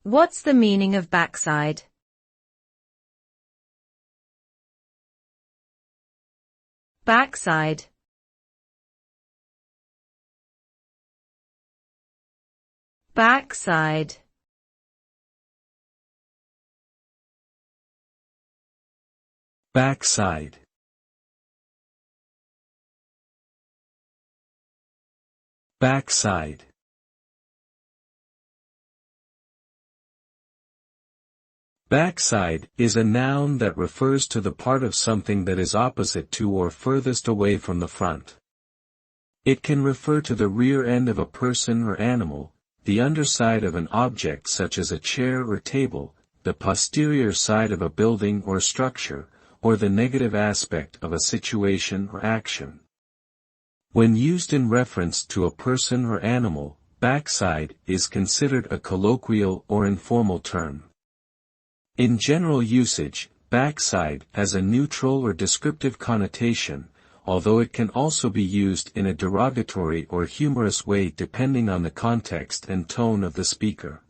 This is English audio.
What's the meaning of backside? Backside. Backside. Backside. Backside. Backside is a noun that refers to the part of something that is opposite to or furthest away from the front. It can refer to the rear end of a person or animal, the underside of an object such as a chair or table, the posterior side of a building or structure, or the negative aspect of a situation or action. When used in reference to a person or animal, backside is considered a colloquial or informal term. In general usage, backside has a neutral or descriptive connotation, although it can also be used in a derogatory or humorous way depending on the context and tone of the speaker.